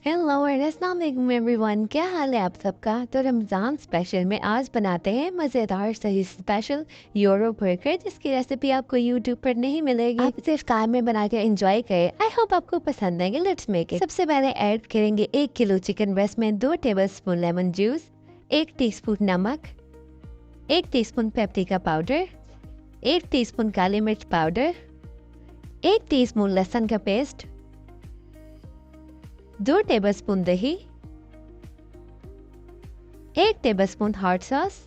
Hello and अस्सलाम वालेकुम everyone, क्या हाल है आप सबका। तो रमज़ान स्पेशल में आज बनाते हैं मज़ेदार सही स्पेशल यूरो बर्गर, जिसकी रेसिपी आपको यूट्यूब पर नहीं मिलेगी। आप इसे कार में बना के एंजॉय करें। आई होप आपको पसंद आएंगे। Let's make it. सबसे पहले ऐड करेंगे 1 किलो चिकन ब्रेस्ट में 2 टेबलस्पून लेमन जूस, 1 टीस्पून नमक, 1 टीस्पून पेपरिका पाउडर, 1 टीस्पून काली मिर्च पाउडर, 1 टीस्पून लहसुन का पेस्ट, 2 टेबलस्पून दही, 1 टेबलस्पून हॉट सॉस।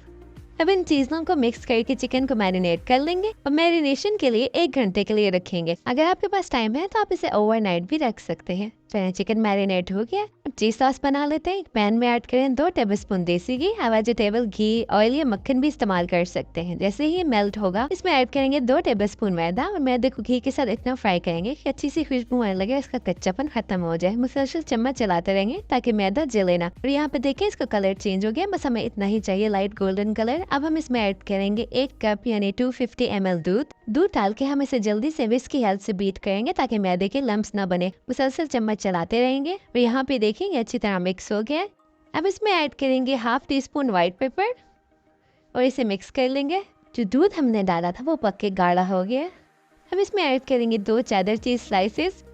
अब इन चीज़ों को मिक्स करके चिकन को मैरिनेट कर लेंगे और मैरिनेशन के लिए 1 घंटे के लिए रखेंगे। अगर आपके पास टाइम है तो आप इसे ओवरनाइट भी रख सकते हैं। पहले चिकन मैरिनेट हो गया। अब चीज सॉस बना लेते हैं। एक पैन में ऐड करें 2 टेबलस्पून देसी घी। आप वेजिटेबल घी, ऑयल या मक्खन भी इस्तेमाल कर सकते हैं। जैसे ही ये मेल्ट होगा इसमें ऐड करेंगे 2 टेबलस्पून मैदा और मैदे को घी के साथ इतना फ्राई करेंगे कि अच्छी सी खुशबू आने लगे, इसका कच्चापन खत्म हो जाए। मुसलसल चम्मच चलाते रहेंगे ताकि मैदा जले ना। और यहाँ पे देखें इसका कलर चेंज हो गया, बस हमें इतना ही चाहिए, लाइट गोल्डन कलर। अब हम इसमें ऐड करेंगे 1 कप यानी 250 ml दूध डाल के हम इसे जल्दी से विस्क की हेल्प से बीट करेंगे ताकि मैदे के लम्प्स ना बने। मुसलसल चम्मच चलाते रहेंगे और यहाँ पे देखेंगे अच्छी तरह मिक्स हो गया। अब इसमें ऐड करेंगे 1/2 टीस्पून व्हाइट पेपर और इसे मिक्स कर लेंगे। जो दूध हमने डाला था वो पक के गाढ़ा हो गया। अब इसमें ऐड करेंगे 2 चेडर चीज स्लाइसेस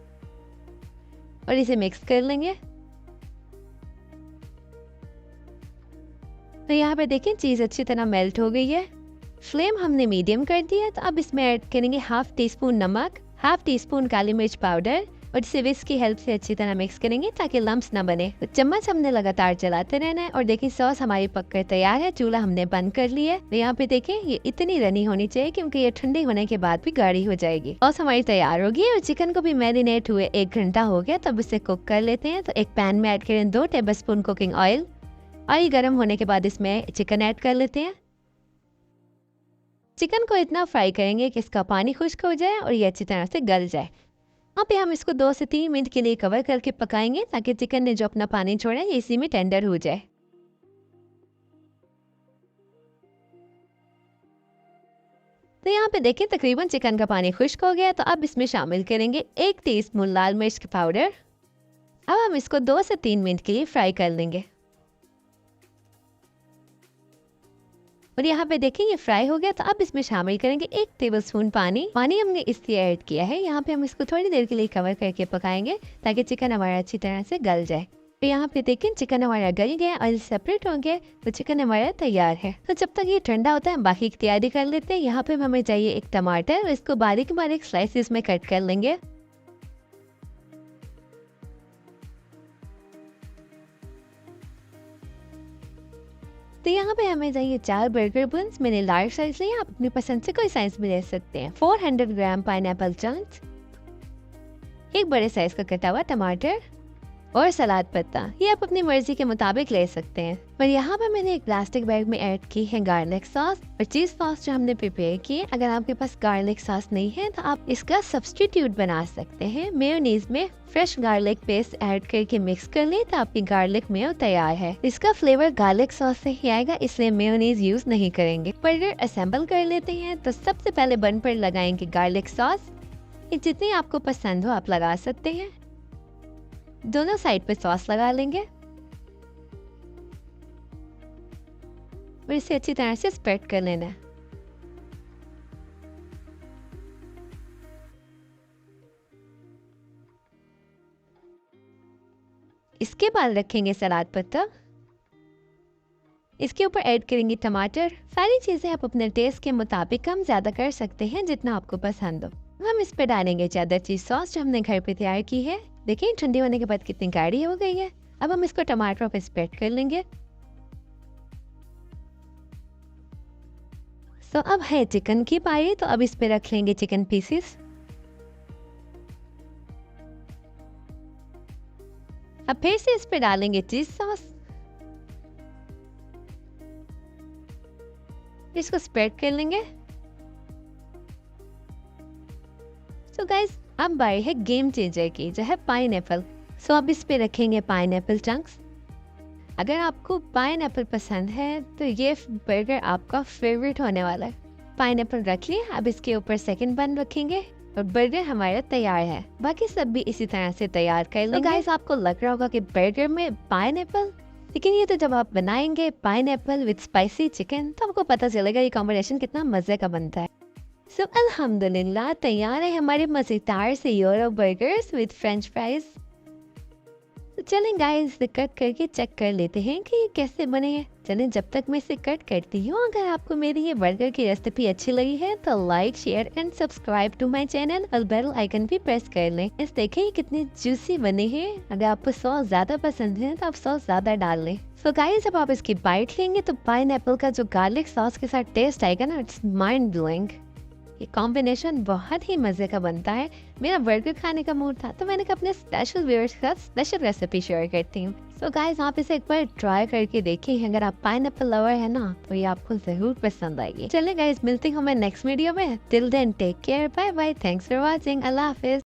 और इसे मिक्स कर लेंगे। तो यहाँ पे देखें चीज़ अच्छी तरह मेल्ट हो गई है। फ्लेम हमने मीडियम कर दिया है। तो अब इसमें ऐड करेंगे 1/2 टीस्पून नमक, 1/2 टीस्पून काली मिर्च पाउडर और इसे विस्क की हेल्प से अच्छी तरह मिक्स करेंगे ताकि लम्प्स ना बने। तो चम्मच हमने लगातार चलाते रहना है। और देखिए सॉस हमारी पककर तैयार है। चूल्हा हमने बंद कर लिया है। तो यहाँ पे देखें ये इतनी रनी होनी चाहिए क्योंकि ये ठंडी होने के बाद भी गाढ़ी हो जाएगी। सॉस हमारी तैयार होगी और चिकन को भी मैरिनेट हुए 1 घंटा हो गया। तब इसे कुक कर लेते हैं। तो एक पैन में ऐड करें 2 टेबलस्पून कुकिंग ऑयल। ऑयल गर्म होने के बाद इसमें चिकन ऐड कर लेते हैं। चिकन को इतना फ्राई करेंगे कि इसका पानी खुश्क हो जाए और ये अच्छी तरह से गल जाए। यहाँ पे हम इसको 2 से 3 मिनट के लिए कवर करके पकाएंगे ताकि चिकन ने जो अपना पानी छोड़ा है इसी में टेंडर हो जाए। तो यहाँ पे देखें तकरीबन चिकन का पानी खुश्क हो गया। तो अब इसमें शामिल करेंगे 1 टीस्पून लाल मिर्च पाउडर। अब हम इसको 2 से 3 मिनट के लिए फ्राई कर लेंगे। और यहाँ पे देखें ये फ्राई हो गया। तो अब इसमें शामिल करेंगे 1 टेबलस्पून पानी हमने इसलिए ऐड किया है। यहाँ पे हम इसको थोड़ी देर के लिए कवर करके पकाएंगे ताकि चिकन हमारा अच्छी तरह से गल जाए। तो यहाँ पे देखें चिकन हमारा गल गया, ऑयल सेपरेट हो गया, तो चिकन हमारा तैयार है। तो जब तक ये ठंडा होता है हम बाकी की तैयारी कर लेते हैं। यहाँ पे हमें चाहिए 1 टमाटर, इसको बारीक बारीक स्लाइसिस में कट कर लेंगे। तो यहाँ पे हमें चाहिए 4 बर्गर बुन्स। मैंने लार्ज साइज लिया, आप अपनी पसंद से कोई साइज भी ले सकते हैं। 400 ग्राम पाइनएप्पल चंक्स, 1 बड़े साइज का कटा हुआ टमाटर और सलाद पत्ता। ये आप अपनी मर्जी के मुताबिक ले सकते हैं। पर यहाँ पे मैंने एक प्लास्टिक बैग में ऐड की है गार्लिक सॉस और चीज सॉस जो हमने प्रिपेयर की है। अगर आपके पास गार्लिक सॉस नहीं है तो आप इसका सब्स्टिट्यूट बना सकते हैं। मेयोनीज में फ्रेश गार्लिक पेस्ट ऐड करके मिक्स कर ले तो आपकी गार्लिक मेयो तैयार है। इसका फ्लेवर गार्लिक सॉस से ही आएगा, इसलिए मेयोनीज यूज नहीं करेंगे। बर्गर असेंबल कर लेते हैं। तो सबसे पहले बन पर लगाएंगे गार्लिक सॉस। ये जितनी आपको पसंद हो आप लगा सकते हैं। दोनों साइड पे सॉस लगा लेंगे और इसे अच्छी तरह से स्प्रेड कर लेना है। इसके बाद रखेंगे सलाद पत्ता, इसके ऊपर ऐड करेंगे टमाटर। सारी चीजें आप अपने टेस्ट के मुताबिक कम ज्यादा कर सकते हैं जितना आपको पसंद हो। हम इस पे डालेंगे चेडर चीज सॉस जो हमने घर पे तैयार की है। देखिए ठंडी होने के बाद कितनी गाढ़ी हो गई है। अब हम इसको टमाटर पे स्प्रेड कर लेंगे। तो अब है चिकन की पाई। तो अब इस पे रख लेंगे चिकन पीसेस। अब फिर से इस पे डालेंगे चीज सॉस, इसको स्प्रेड कर लेंगे। तो गाइस अब बारी है गेम चेंजर की, जो है पाइनएप्पल। सो अब इस पे रखेंगे पाइनएप्पल चंक्स। अगर आपको पाइनएप्पल पसंद है तो ये बर्गर आपका फेवरेट होने वाला है। पाइनएप्पल रख लिया। अब इसके ऊपर सेकंड बन रखेंगे और बर्गर हमारा तैयार है। बाकी सब भी इसी तरह से तैयार कर लेंगे। गाइस आपको लग रहा होगा कि बर्गर में पाइनएप्पल, लेकिन ये तो जब आप बनाएंगे पाइनएप्पल विद स्पाइसी चिकन तो आपको पता चलेगा ये कॉम्बिनेशन कितना मजे का बनता है। सो अल्हम्दुलिल्लाह तैयार है हमारे मजेदार से euro burgers with French fries. तो चलें गाइस इसे कट करके चेक कर लेते हैं कि ये कैसे बने हैं। चलें जब तक मैं इसे कट करती हूँ, अगर आपको मेरी ये बर्गर की रेसिपी अच्छी लगी है तो like share and subscribe to my channel और बेल आइकन भी प्रेस कर लें। इस देखें ये कितने जूसी बने हैं। अगर आपको सॉस ज्यादा पसंद है तो आप सॉस ज्यादा डाल लें। सो गाइस जब आप इसकी बाइट लेंगे तो पाइनएप्पल का जो गार्लिक सॉस के साथ टेस्ट आएगा ना, इट्स माइंड ब्लोइंग। ये कॉम्बिनेशन बहुत ही मजे का बनता है। मेरा बर्गर खाने का मूड था तो मैंने कहा अपने स्पेशल व्यूअर्स के साथ स्पेशल रेसिपी शेयर करती हूँ। सो गाइस आप इसे एक बार ट्राई करके देखिए। अगर आप पाइनएप्पल लवर है ना तो ये आपको जरूर पसंद आएगी। चलिए गाइस मिलते हैं हमें नेक्स्ट वीडियो में। Till then take care, bye bye, thanks for watching, अल्लाह हाफिज।